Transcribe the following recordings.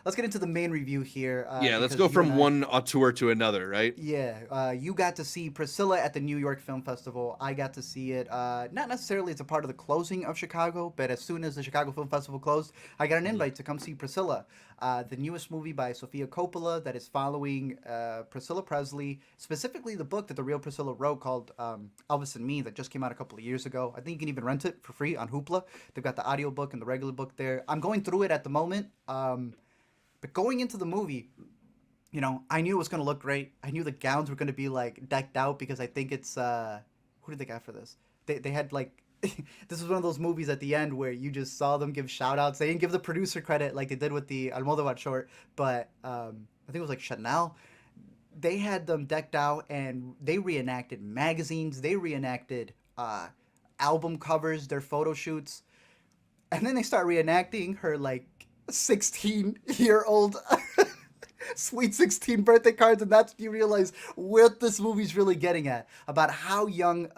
let's get into the main review here. Yeah, let's Because go you and from I, one auteur to another, right? yeah, you got to see Priscilla at the New York Film Festival. I got to see it, not necessarily as a part of the closing of Chicago, but as soon as the Chicago Film Festival closed, I got an Mhm. invite to come see Priscilla, the newest movie by Sofia Coppola that is following Priscilla Presley, specifically the book that the real Priscilla wrote called Elvis and Me that just came out a couple of years ago. I think you can even rent it for free on Hoopla. They've got the audio book and the regular book there. I'm going through it at the moment. But going into the movie, I knew it was gonna look great. I knew the gowns were gonna be like decked out because I think it's who did they got for this? They had like this was one of those movies at the end where you just saw them give shout outs. They didn't give the producer credit like they did with the Almodovar short, but I think it was like Chanel. They had them decked out and they reenacted magazines. They reenacted album covers, their photo shoots, and then they start reenacting her like 16-year-old Sweet 16 birthday cards, and that's when you realize what this movie's really getting at about how young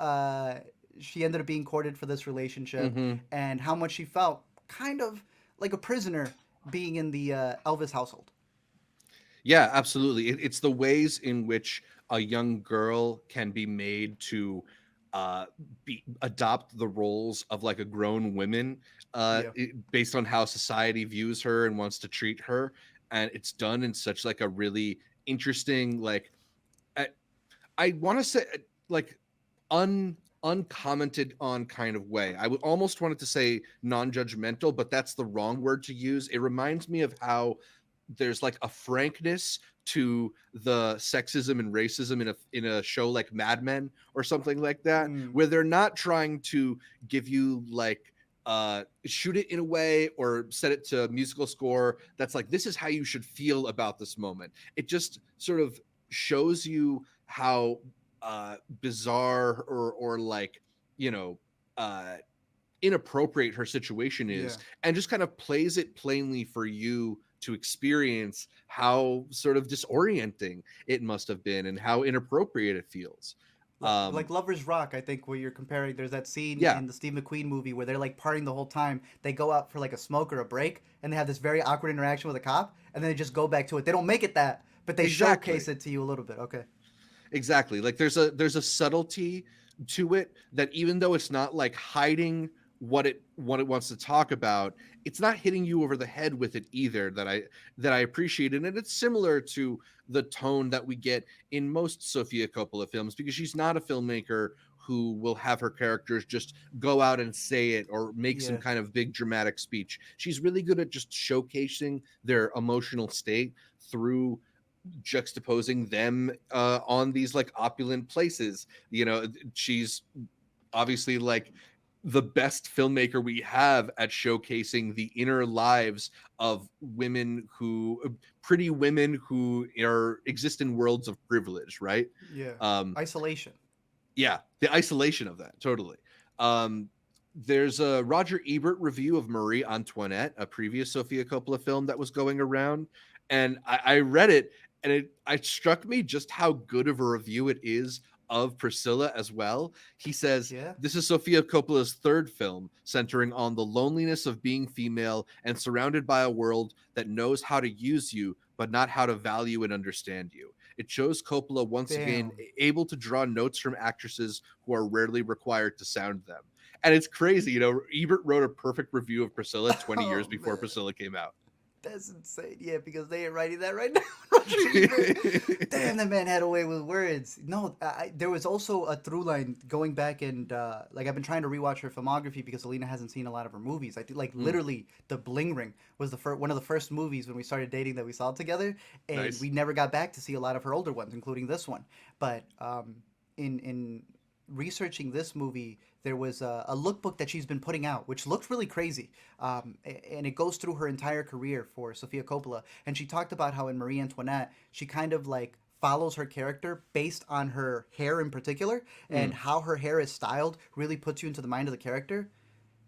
she ended up being courted for this relationship Mhm. and how much she felt kind of like a prisoner being in the Elvis household. Yeah, absolutely. It's the ways in which a young girl can be made to uh adopt the roles of like a grown woman Yeah. based on how society views her and wants to treat her, and it's done in such like a really interesting like I, I want to say like uncommented on kind of way. I would almost wanted to say non-judgmental, but that's the wrong word to use. It reminds me of how there's like a frankness to the sexism and racism in a show like Mad Men or something like that, Mm. where they're not trying to give you like shoot it in a way or set it to a musical score that's like this is how you should feel about this moment. It just sort of shows you how bizarre or like you know uh inappropriate her situation is, Yeah. and just kind of plays it plainly for you to experience how sort of disorienting it must have been and how inappropriate it feels. Like Lovers Rock, I think, where you're comparing. There's that scene Yeah, in the Steve McQueen movie where they're like partying the whole time. They go out for like a smoke or a break, and they have this very awkward interaction with a cop, and then they just go back to it. They don't make it that, but they showcase exactly. it to you a little bit. Okay. Exactly. Like there's a subtlety to it that even though it's not like hiding what it wants to talk about, it's not hitting you over the head with it either that I appreciate. And it's similar to the tone that we get in most Sofia Coppola films because she's not a filmmaker who will have her characters just go out and say it or make some Yeah. kind of big dramatic speech. She's really good at just showcasing their emotional state through juxtaposing them on these like opulent places. You know, she's obviously like the best filmmaker we have at showcasing the inner lives of women who pretty women who are exist in worlds of privilege, right? Yeah. um Isolation. yeah, the isolation of that, totally. There's a Roger Ebert review of Marie Antoinette, a previous Sofia Coppola film that was going around, and I read it, and it struck me just how good of a review it is of Priscilla as well. He says Yeah. this is Sofia Coppola's third film, centering on the loneliness of being female and surrounded by a world that knows how to use you, but not how to value and understand you. It shows Coppola once again Damn. able to draw notes from actresses who are rarely required to sound them. And it's crazy, you know, Ebert wrote a perfect review of Priscilla 20 years Oh before man. Priscilla came out. That's insane. Yeah, because they ain't writing that right now. Roger Ebert. Damn, that man had a way with words. No, there was also a through line going back and like I've been trying to rewatch her filmography because Alina hasn't seen a lot of her movies. I think like Mm, literally The Bling Ring was the one of the first movies when we started dating that we saw together, and nice. we never got back to see a lot of her older ones, including this one. But in researching this movie, there was a lookbook that she's been putting out, which looked really crazy. And it goes through her entire career for Sofia Coppola. And she talked about how in Marie Antoinette, she kind of like follows her character based on her hair in particular, and Mm, how her hair is styled really puts you into the mind of the character.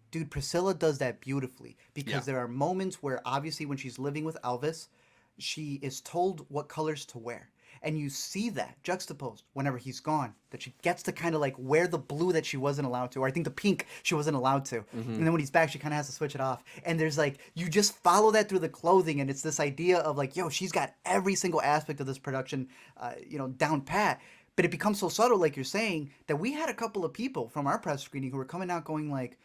Dude, Priscilla does that beautifully yeah. because there are moments where obviously when she's living with Elvis, she is told what colors to wear. And you see that juxtaposed whenever he's gone, that she gets to kind of like wear the blue that she wasn't allowed to, or I think the pink she wasn't allowed to. Mm-hmm. And then when he's back, she kind of has to switch it off. And there's like, you just follow that through the clothing, and it's this idea of like, yo, she's got every single aspect of this production, down pat. But it becomes so subtle, like you're saying, that we had a couple of people from our press screening who were coming out going like,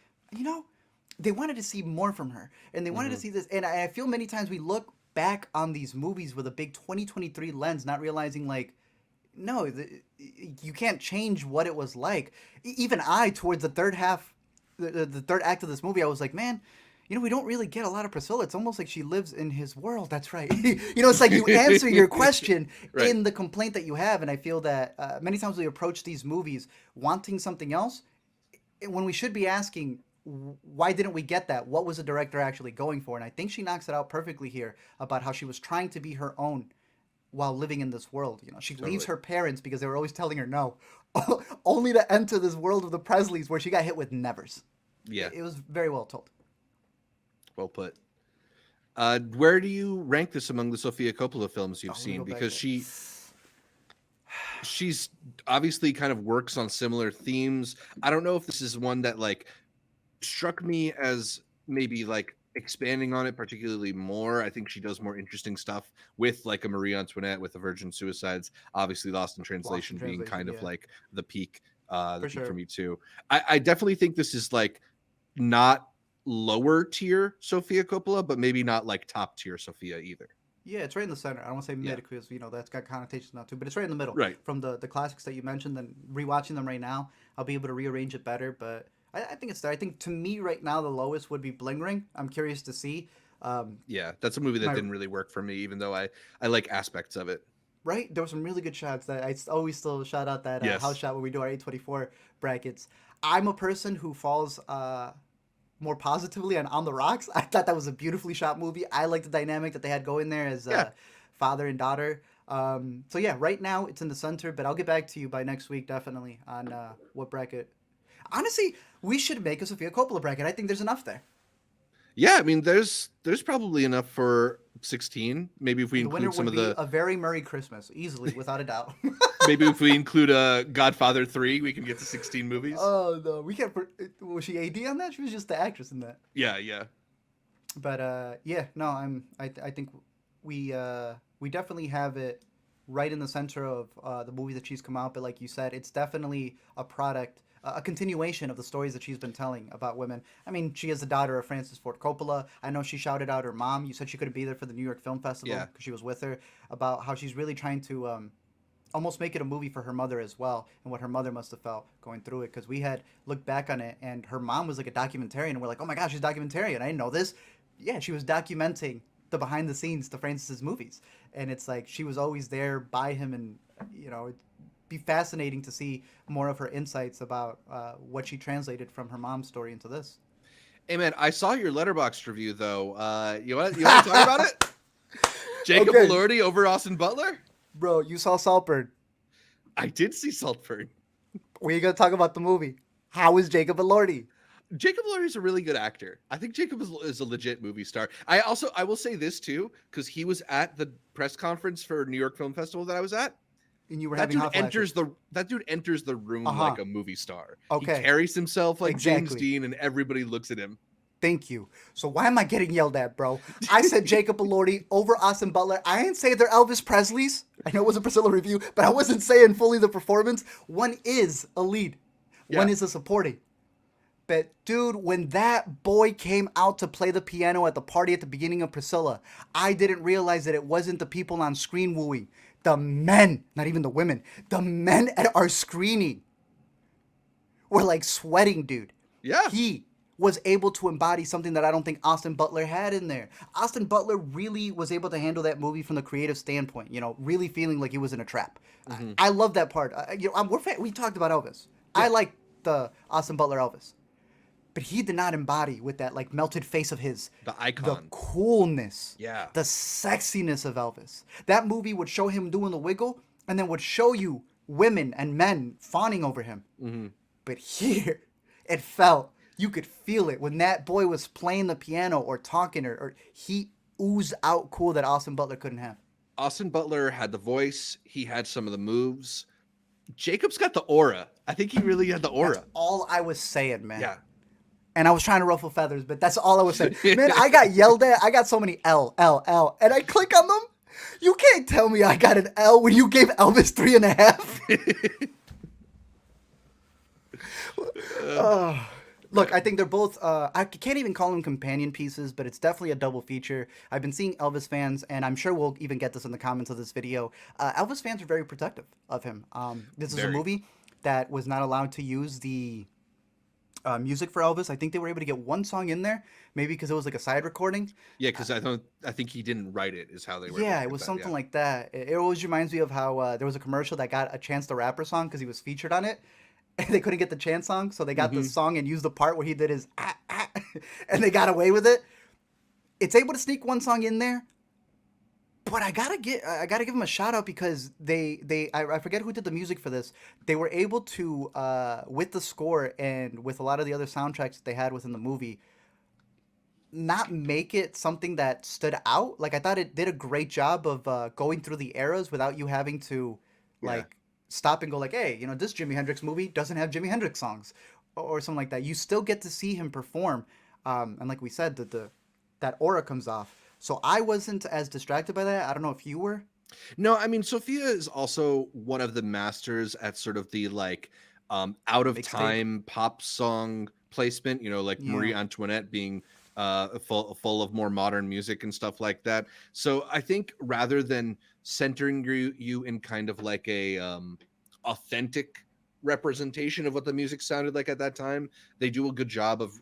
they wanted to see more from her, and they wanted to see this. And I feel many times we look back on these movies with a big 2023 lens, not realizing like, no, you can't change what it was like. Even I, towards the third half, the third act of this movie, I was like, man, we don't really get a lot of Priscilla. It's almost like she lives in his world. That's right. It's like you answer your question Right. in the complaint that you have. And I feel that many times we approach these movies wanting something else when we should be asking, why didn't we get that? What was the director actually going for? And I think she knocks it out perfectly here about how she was trying to be her own while living in this world. She leaves her parents because they were always telling her no, only to enter this world of the Presleys where she got hit with nevers. Yeah. It was very well told. Well put. Where do you rank this among the Sofia Coppola films you've Let me seen? go back Because there. she's obviously kind of works on similar themes. I don't know if this is one that like struck me as maybe like expanding on it particularly more. I think she does more interesting stuff with like a Marie Antoinette, with the Virgin Suicides, obviously Lost in Translation being kind of like the peak for me too. I definitely think this is like not lower tier Sofia Coppola, but maybe not like top tier Sofia either. Yeah, it's right in the center. I don't want to say mid because that's got connotations now too, but it's right in the middle. Right. From the classics that you mentioned, and rewatching them right now, I'll be able to rearrange it better. But I think it's there. I think to me right now the lowest would be Bling Ring. I'm curious to see. Yeah, that's a movie that didn't really work for me, even though I like aspects of it. Right, there were some really good shots that I always still shout out that house shot when we do our 824 brackets. I'm a person who falls more positively on the Rocks. I thought that was a beautifully shot movie. I like the dynamic that they had going there as father and daughter. So yeah, right now it's in the center, but I'll get back to you by next week definitely on what bracket. Honestly, we should make a Sofia Coppola bracket. I think there's enough there. Yeah, I mean, there's probably enough for 16. Maybe if we include some of the a very Merry Christmas, easily, without a doubt. maybe if we include Godfather 3, we can get to 16 movies. Oh no, we can't. Was she AD on that? She was just the actress in that. Yeah. But I think we definitely have it right in the center of the movies that she's come out. But like you said, it's definitely a product, a continuation of the stories that she's been telling about women. I mean, she is the daughter of Francis Ford Coppola. I know she shouted out her mom. You said she couldn't be there for the New York Film Festival because she was with her, about how she's really trying to almost make it a movie for her mother as well, and what her mother must have felt going through it. Because we had looked back on it, and her mom was like a documentarian, and we're like, oh my gosh, she's a documentarian. I didn't know this. Yeah, she was documenting the behind the scenes to Francis's movies, and it's like she was always there by him, and it'd be fascinating to see more of her insights about what she translated from her mom's story into this. Hey man, I saw your Letterboxd review though. You want to talk about it? Jacob Elordi over Austin Butler? Bro, you saw Saltburn. I did see Saltburn. We're gonna talk about the movie. How is Jacob Elordi? Jacob Elordi is a really good actor. I think Jacob is a legit movie star. I will say this too, because he was at the press conference for New York Film Festival that I was at. And you were that having dude that dude enters the room like a movie star. Okay. He carries himself like James Dean, and everybody looks at him. Thank you. So why am I getting yelled at, bro? I said Jacob Elordi over Austin Butler. I didn't say they're Elvis Presleys. I know it was a Priscilla review, but I wasn't saying fully the performance. One is a lead. One is a supporting. But dude, when that boy came out to play the piano at the party at the beginning of Priscilla, I didn't realize that it wasn't the people on screen wooing. The men, not even the women, the men at our screening were like sweating, dude. Yeah. He was able to embody something that I don't think Austin Butler had in there. Austin Butler really was able to handle that movie from the creative standpoint, really feeling like he was in a trap. Mm-hmm. I love that part. We talked about Elvis. Yeah. I like the Austin Butler Elvis. But he did not embody with that like melted face of his. The icon. The coolness. Yeah. The sexiness of Elvis. That movie would show him doing the wiggle and then would show you women and men fawning over him. Mm-hmm. But here, it felt, you could feel it. When that boy was playing the piano or talking or he oozed out cool that Austin Butler couldn't have. Austin Butler had the voice. He had some of the moves. Jacob's got the aura. I think he really had the That's aura. all I was saying, man. Yeah. And I was trying to ruffle feathers, but that's all I was saying. Man, I got yelled at. I got so many L, L, L. And I click on them. You can't tell me I got an L when you gave Elvis 3.5. Look, I think they're both. I can't even call them companion pieces, but it's definitely a double feature. I've been seeing Elvis fans, and I'm sure we'll even get this in the comments of this video. Elvis fans are very protective of him. This is a Very. movie that was not allowed to use the music for Elvis. I think they were able to get one song in there, maybe because it was like a side recording. Yeah, because I think he didn't write it, is how they were able Yeah, to it get was that, something yeah. like that. It always reminds me of how there was a commercial that got a Chance the Rapper song because he was featured on it, and they couldn't get the Chance song, so they got the Hmm. song and used the part where he did his and they got away with it. It's able to sneak one song in there, but I gotta give them a shout out because I forget who did the music for this. They were able to with the score and with a lot of the other soundtracks that they had within the movie, not make it something that stood out. Like I thought it did a great job of going through the eras without you having to Yeah. like stop and go like, hey, this Jimi Hendrix movie doesn't have Jimi Hendrix songs or something like that. You still get to see him perform, and like we said, that aura comes off. So I wasn't as distracted by that. I don't know if you were. No, I mean, Sophia is also one of the masters at sort of the like out of Mixtape. time pop song placement, like Yeah. Marie Antoinette being full of more modern music and stuff like that. So I think rather than centering you in kind of like a authentic representation of what the music sounded like at that time, they do a good job of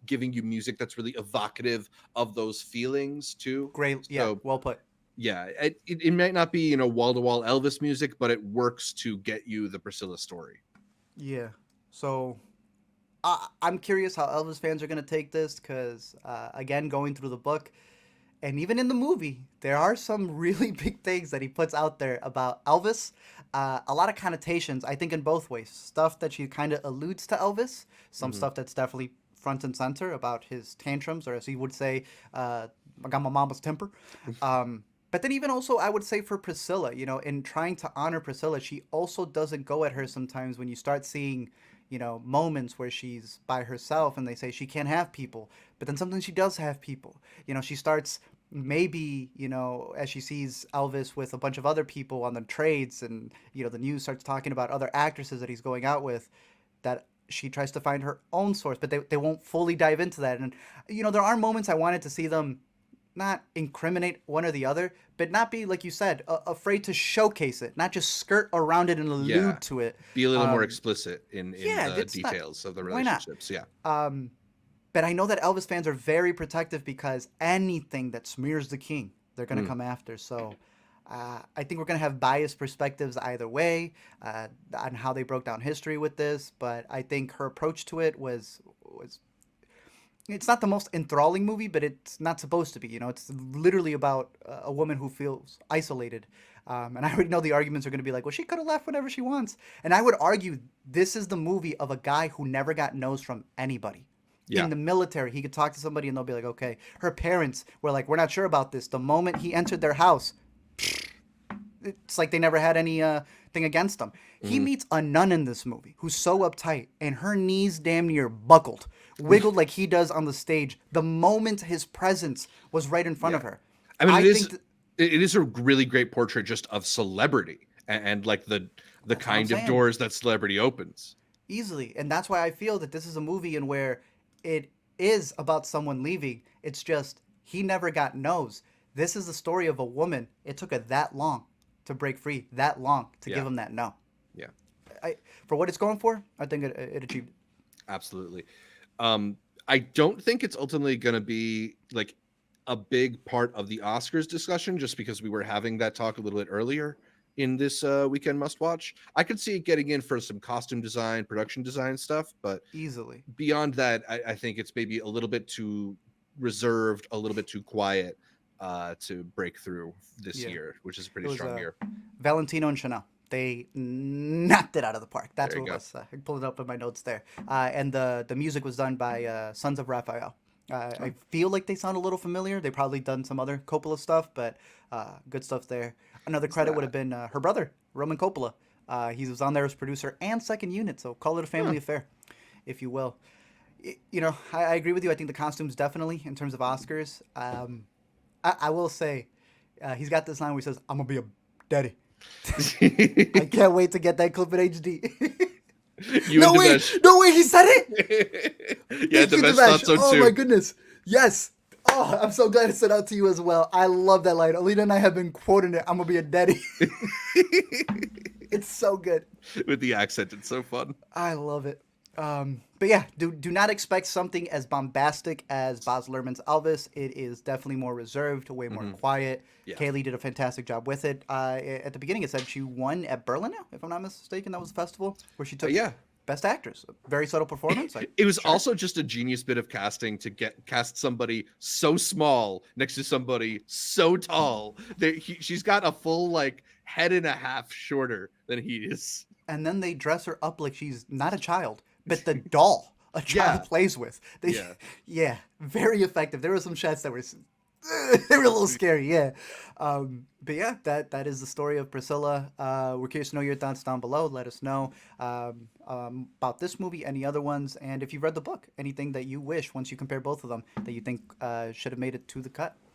giving you music that's really evocative of those feelings too. Great. Yeah. So Well put. yeah, it might not be wall to wall Elvis music, but it works to get you the Priscilla story. Yeah. So I'm curious how Elvis fans are gonna take this because again, going through the book. And even in the movie, there are some really big things that he puts out there about Elvis. A lot of connotations, I think, in both ways. Stuff that she kind of alludes to Elvis, some Hmm. stuff that's definitely front and center about his tantrums, or as he would say, I got my mama's temper. But then even also, I would say for Priscilla, in trying to honor Priscilla, she also doesn't go at her sometimes when you start seeing, moments where she's by herself and they say she can't have people. But then sometimes she does have people. She starts maybe as she sees Elvis with a bunch of other people on the trades and the news starts talking about other actresses that he's going out with, that she tries to find her own source, but they won't fully dive into that. And there are moments I wanted to see them not incriminate one or the other, but not be, like you said, afraid to showcase it, not just skirt around it and Yeah, allude to it. be a little more um explicit in yeah, the that's not, details of the why not? relationships. Yeah. um but I know that Elvis fans are very protective because anything that smears the king, they're going to Mm. come after. So I think we're going to have biased perspectives either way on how they broke down history with this. But I think her approach to it was it's not the most enthralling movie, but it's not supposed to be. It's literally about a woman who feels isolated. And I already know the arguments are going to be like, well, she could have left whenever she wants. And I would argue this is the movie of a guy who never got no's from anybody. In Yeah. the military, he could talk to somebody and they'll be like, okay. Her parents were like, we're not sure about this. The moment he entered their house, it's like they never had any thing against him. He Hmm. meets a nun in this movie who's so uptight, and her knees damn near buckled, wiggled like he does on the stage. The moment his presence was right in front of Yeah. her, I mean, I think it is a really great portrait just of celebrity and like the that's what I'm kind of saying. doors that celebrity opens. Easily, and that's why I feel that this is a movie in where it is about someone leaving. It's just he never got no's. This is the story of a woman. It took her that long to break free, that long to give Yeah. him that no. Yeah. For what it's going for, I think it achieved it. Absolutely. I don't think it's ultimately going to be like a big part of the Oscars discussion, just because we were having that talk a little bit earlier in this weekend must watch. I could see it getting in for some costume design, production design stuff, but Easily. beyond that, I think it's maybe a little bit too reserved, a little bit too quiet to break through this Yeah. year, which is a It pretty was strong year. Valentino and Chanel. They knocked it out of the park. That's There you what it go. was. I pulled it up in my notes there. And the music was done by Sons of Raphael. I feel like they sound a little familiar. They probably done some other Coppola stuff, but good stuff there. Another Is credit would have that? been her brother, Roman Coppola. He was on there as producer and second unit, so call it a Huh. family affair, if you will. I agree with you. I think the costumes definitely, in terms of Oscars. I will say, he's got this line where he says, "I'm gonna be a daddy." I can't wait to get that clip in HD. You and No way, he said it. Yeah, Thank you, Devesh Devesh. thought so Oh my too. goodness, yes. Oh, I'm so glad it stood out to you as well. I love that line. Alina and I have been quoting it. I'm gonna be a daddy. It's so good. With the accent, it's so fun. I love it. But yeah, do not expect something as bombastic as Baz Luhrmann's Elvis. It is definitely more reserved, way more Hmm. quiet. Yeah. Kaylee did a fantastic job with it. At the beginning, it said she won at Berlin, if I'm not mistaken. That was the festival where she took Yeah. Best Actress. Very subtle performance. Like, It was sure. also just a genius bit of casting to get cast somebody so small next to somebody so tall. She's got a full like head and a half shorter than he is. And then they dress her up like she's not a child, but the doll a child Yeah. plays with. Yeah. Yeah, very effective. There were some shots that were they were a little scary, yeah. But yeah, that is the story of Priscilla. We're curious to know your thoughts down below. Let us know about this movie, any other ones, and if you've read the book, anything that you wish once you compare both of them that you think should have made it to the cut.